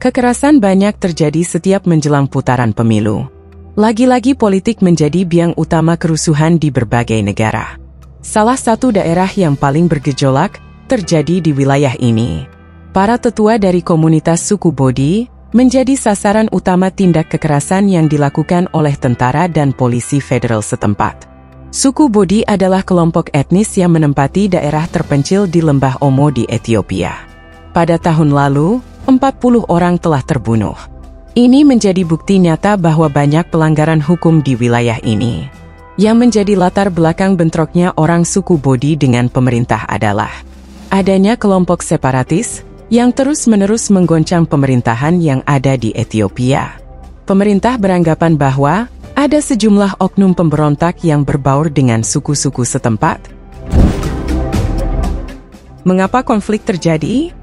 Kekerasan banyak terjadi setiap menjelang putaran pemilu. Lagi-lagi politik menjadi biang utama kerusuhan di berbagai negara. Salah satu daerah yang paling bergejolak terjadi di wilayah ini. Para tetua dari komunitas suku Bodi menjadi sasaran utama tindak kekerasan yang dilakukan oleh tentara dan polisi federal setempat. Suku Bodi adalah kelompok etnis yang menempati daerah terpencil di Lembah Omo di Ethiopia. Pada tahun lalu, 40 orang telah terbunuh. Ini menjadi bukti nyata bahwa banyak pelanggaran hukum di wilayah ini. Yang menjadi latar belakang bentroknya orang suku Bodi dengan pemerintah adalah adanya kelompok separatis yang terus-menerus menggoncang pemerintahan yang ada di Ethiopia. Pemerintah beranggapan bahwa ada sejumlah oknum pemberontak yang berbaur dengan suku-suku setempat. Mengapa konflik terjadi?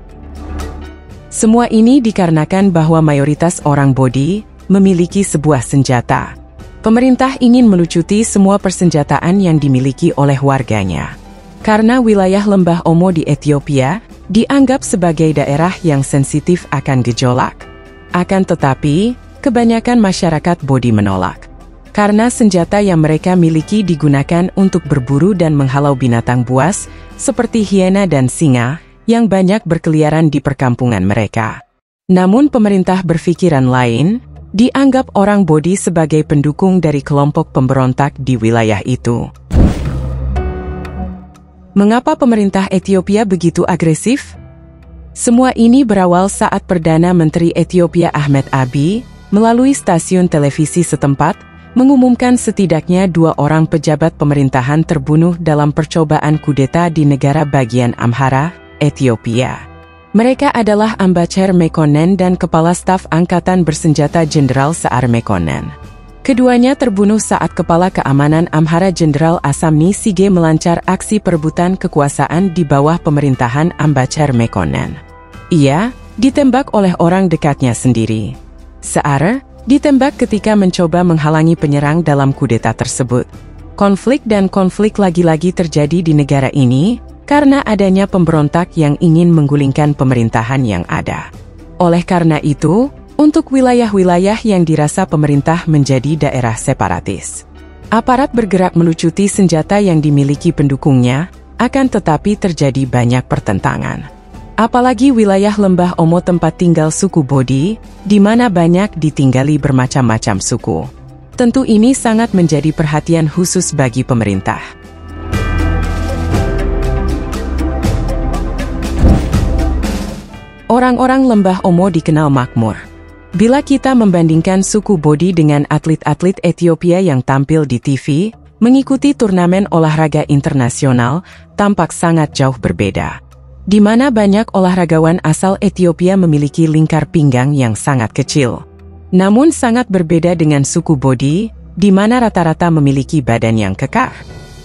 Semua ini dikarenakan bahwa mayoritas orang Bodi memiliki sebuah senjata. Pemerintah ingin melucuti semua persenjataan yang dimiliki oleh warganya. Karena wilayah Lembah Omo di Ethiopia dianggap sebagai daerah yang sensitif akan gejolak. Akan tetapi, kebanyakan masyarakat Bodi menolak. Karena senjata yang mereka miliki digunakan untuk berburu dan menghalau binatang buas, seperti hiena dan singa, yang banyak berkeliaran di perkampungan mereka. Namun pemerintah berpikiran lain, dianggap orang Bodi sebagai pendukung dari kelompok pemberontak di wilayah itu. Mengapa pemerintah Ethiopia begitu agresif? Semua ini berawal saat Perdana Menteri Ethiopia Ahmed Abiy, melalui stasiun televisi setempat, mengumumkan setidaknya 2 orang pejabat pemerintahan terbunuh dalam percobaan kudeta di negara bagian Amhara, Ethiopia. Mereka adalah Ambacher Mekonnen dan Kepala Staf Angkatan Bersenjata Jenderal Saar Mekonnen. Keduanya terbunuh saat Kepala Keamanan Amhara Jenderal Asamni Sige melancar aksi perebutan kekuasaan di bawah pemerintahan Ambacher Mekonnen. Ia ditembak oleh orang dekatnya sendiri. Saar ditembak ketika mencoba menghalangi penyerang dalam kudeta tersebut. Konflik lagi-lagi terjadi di negara ini karena adanya pemberontak yang ingin menggulingkan pemerintahan yang ada. Oleh karena itu, untuk wilayah-wilayah yang dirasa pemerintah menjadi daerah separatis, aparat bergerak melucuti senjata yang dimiliki pendukungnya, akan tetapi terjadi banyak pertentangan. Apalagi wilayah Lembah Omo tempat tinggal suku Bodi, di mana banyak ditinggali bermacam-macam suku. Tentu ini sangat menjadi perhatian khusus bagi pemerintah. Orang-orang Lembah Omo dikenal makmur. Bila kita membandingkan suku Bodi dengan atlet-atlet Ethiopia yang tampil di TV, mengikuti turnamen olahraga internasional, tampak sangat jauh berbeda. Di mana banyak olahragawan asal Ethiopia memiliki lingkar pinggang yang sangat kecil. Namun sangat berbeda dengan suku Bodi, di mana rata-rata memiliki badan yang kekar.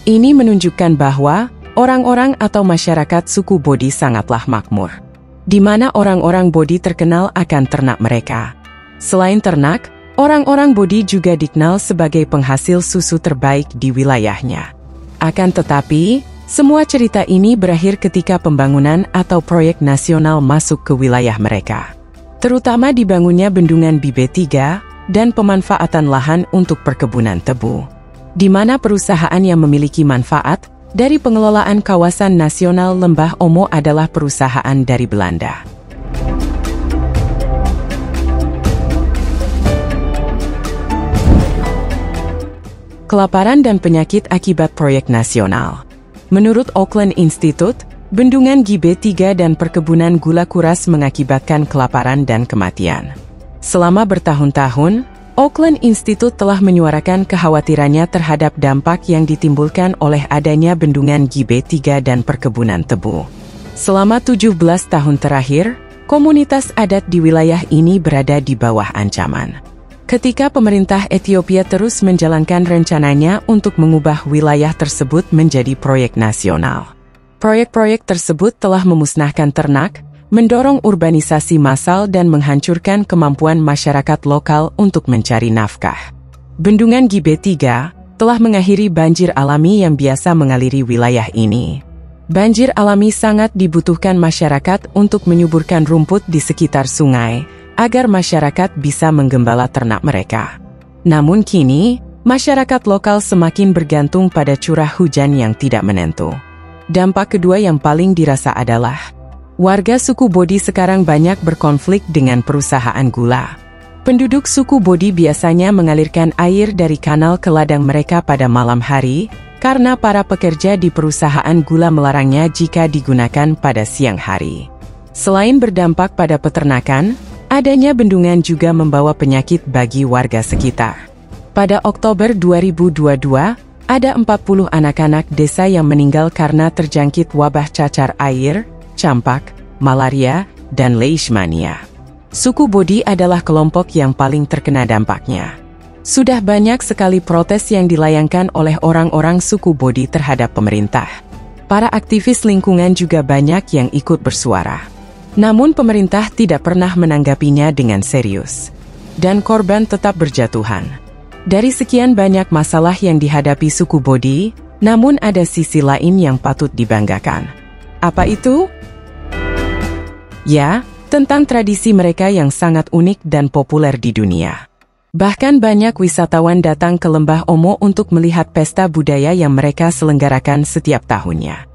Ini menunjukkan bahwa orang-orang atau masyarakat suku Bodi sangatlah makmur. Di mana orang-orang Bodi terkenal akan ternak mereka. Selain ternak, orang-orang Bodi juga dikenal sebagai penghasil susu terbaik di wilayahnya. Akan tetapi, semua cerita ini berakhir ketika pembangunan atau proyek nasional masuk ke wilayah mereka. Terutama dibangunnya bendungan Bibe 3 dan pemanfaatan lahan untuk perkebunan tebu. Di mana perusahaan yang memiliki manfaat dari pengelolaan kawasan nasional Lembah Omo adalah perusahaan dari Belanda. Kelaparan dan penyakit akibat proyek nasional. Menurut Auckland Institute, bendungan Gibe 3 dan perkebunan gula kuras mengakibatkan kelaparan dan kematian. Selama bertahun-tahun, Auckland Institute telah menyuarakan kekhawatirannya terhadap dampak yang ditimbulkan oleh adanya bendungan Gibe 3 dan perkebunan tebu. Selama 17 tahun terakhir, komunitas adat di wilayah ini berada di bawah ancaman. Ketika pemerintah Ethiopia terus menjalankan rencananya untuk mengubah wilayah tersebut menjadi proyek nasional. Proyek-proyek tersebut telah memusnahkan ternak, mendorong urbanisasi massal dan menghancurkan kemampuan masyarakat lokal untuk mencari nafkah. Bendungan Gibe 3 telah mengakhiri banjir alami yang biasa mengaliri wilayah ini. Banjir alami sangat dibutuhkan masyarakat untuk menyuburkan rumput di sekitar sungai, agar masyarakat bisa menggembala ternak mereka. Namun kini, masyarakat lokal semakin bergantung pada curah hujan yang tidak menentu. Dampak kedua yang paling dirasa adalah warga suku Bodi sekarang banyak berkonflik dengan perusahaan gula. Penduduk suku Bodi biasanya mengalirkan air dari kanal ke ladang mereka pada malam hari, karena para pekerja di perusahaan gula melarangnya jika digunakan pada siang hari. Selain berdampak pada peternakan, adanya bendungan juga membawa penyakit bagi warga sekitar. Pada Oktober 2022, ada 40 anak-anak desa yang meninggal karena terjangkit wabah cacar air, campak, malaria, dan leishmania. Suku Bodi adalah kelompok yang paling terkena dampaknya. Sudah banyak sekali protes yang dilayangkan oleh orang-orang suku Bodi terhadap pemerintah. Para aktivis lingkungan juga banyak yang ikut bersuara. Namun pemerintah tidak pernah menanggapinya dengan serius. Dan korban tetap berjatuhan. Dari sekian banyak masalah yang dihadapi suku Bodi, namun ada sisi lain yang patut dibanggakan. Apa itu? Ya, tentang tradisi mereka yang sangat unik dan populer di dunia. Bahkan banyak wisatawan datang ke Lembah Omo untuk melihat pesta budaya yang mereka selenggarakan setiap tahunnya.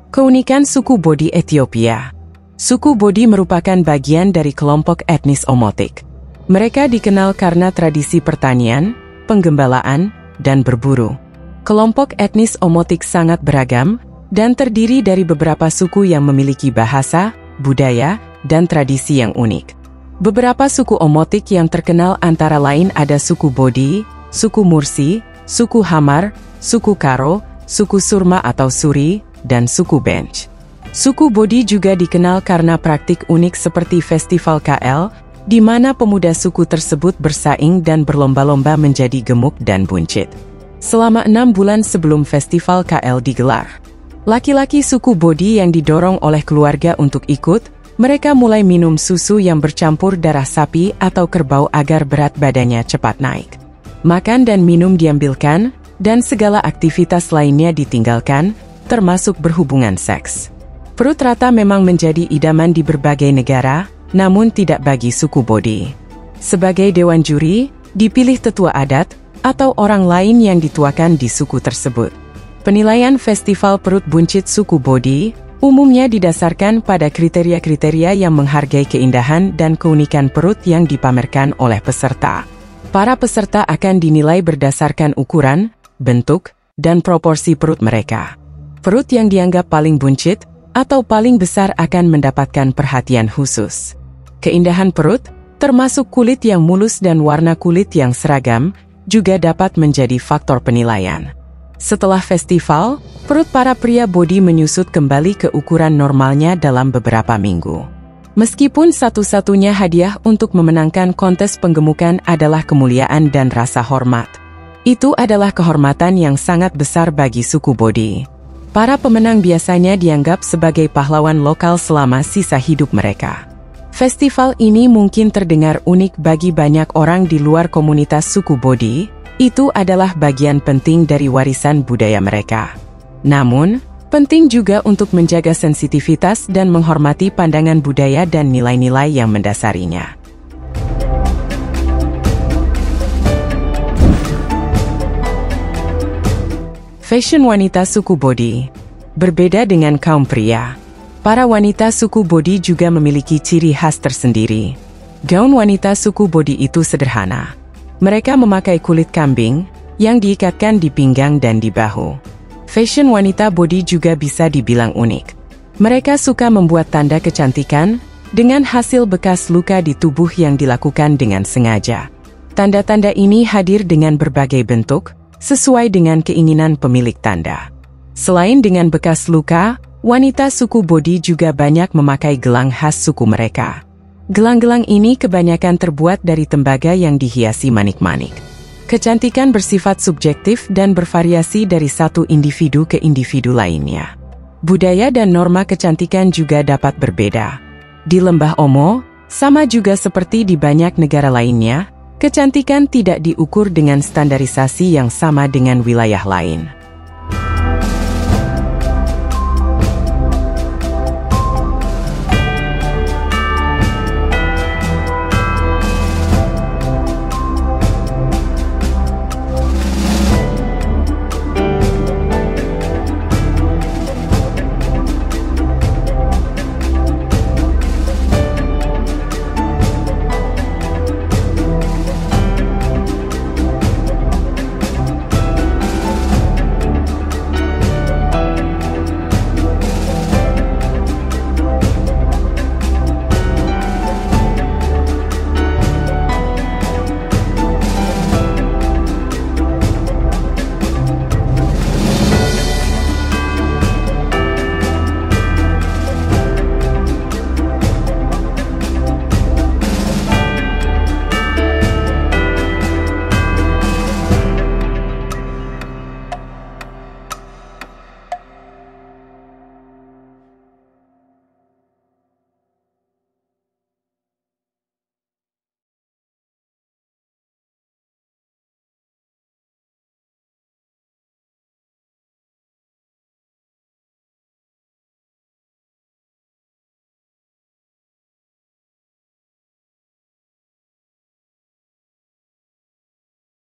Keunikan suku Bodi Ethiopia. Suku Bodi merupakan bagian dari kelompok etnis Omotic. Mereka dikenal karena tradisi pertanian, penggembalaan, dan berburu. Kelompok etnis Omotic sangat beragam, dan terdiri dari beberapa suku yang memiliki bahasa, budaya, dan tradisi yang unik. Beberapa suku Omotic yang terkenal antara lain ada suku Bodi, suku Mursi, suku Hamar, suku Karo, suku Surma atau Suri, dan suku Bench. Suku Bodi juga dikenal karena praktik unik seperti Festival KL, di mana pemuda suku tersebut bersaing dan berlomba-lomba menjadi gemuk dan buncit. Selama 6 bulan sebelum Festival KL digelar, laki-laki suku Bodi yang didorong oleh keluarga untuk ikut, mereka mulai minum susu yang bercampur darah sapi atau kerbau agar berat badannya cepat naik. Makan dan minum diambilkan, dan segala aktivitas lainnya ditinggalkan, termasuk berhubungan seks. Perut rata memang menjadi idaman di berbagai negara, namun tidak bagi suku Bodi. Sebagai dewan juri, dipilih tetua adat, atau orang lain yang dituakan di suku tersebut. Penilaian festival perut buncit suku Bodi, umumnya didasarkan pada kriteria-kriteria yang menghargai keindahan dan keunikan perut yang dipamerkan oleh peserta. Para peserta akan dinilai berdasarkan ukuran, bentuk, dan proporsi perut mereka. Perut yang dianggap paling buncit atau paling besar akan mendapatkan perhatian khusus. Keindahan perut, termasuk kulit yang mulus dan warna kulit yang seragam, juga dapat menjadi faktor penilaian. Setelah festival, perut para pria Bodi menyusut kembali ke ukuran normalnya dalam beberapa minggu. Meskipun satu-satunya hadiah untuk memenangkan kontes penggemukan adalah kemuliaan dan rasa hormat. Itu adalah kehormatan yang sangat besar bagi suku Bodi. Para pemenang biasanya dianggap sebagai pahlawan lokal selama sisa hidup mereka. Festival ini mungkin terdengar unik bagi banyak orang di luar komunitas suku Bodi, itu adalah bagian penting dari warisan budaya mereka. Namun, penting juga untuk menjaga sensitivitas dan menghormati pandangan budaya dan nilai-nilai yang mendasarinya. Fashion wanita suku Bodi. Berbeda dengan kaum pria, para wanita suku Bodi juga memiliki ciri khas tersendiri. Gaun wanita suku Bodi itu sederhana. Mereka memakai kulit kambing, yang diikatkan di pinggang dan di bahu. Fashion wanita Bodi juga bisa dibilang unik. Mereka suka membuat tanda kecantikan, dengan hasil bekas luka di tubuh yang dilakukan dengan sengaja. Tanda-tanda ini hadir dengan berbagai bentuk, sesuai dengan keinginan pemilik tanda. Selain dengan bekas luka, wanita suku Bodi juga banyak memakai gelang khas suku mereka. Gelang-gelang ini kebanyakan terbuat dari tembaga yang dihiasi manik-manik. Kecantikan bersifat subjektif dan bervariasi dari satu individu ke individu lainnya. Budaya dan norma kecantikan juga dapat berbeda. Di Lembah Omo, sama juga seperti di banyak negara lainnya, kecantikan tidak diukur dengan standarisasi yang sama dengan wilayah lain.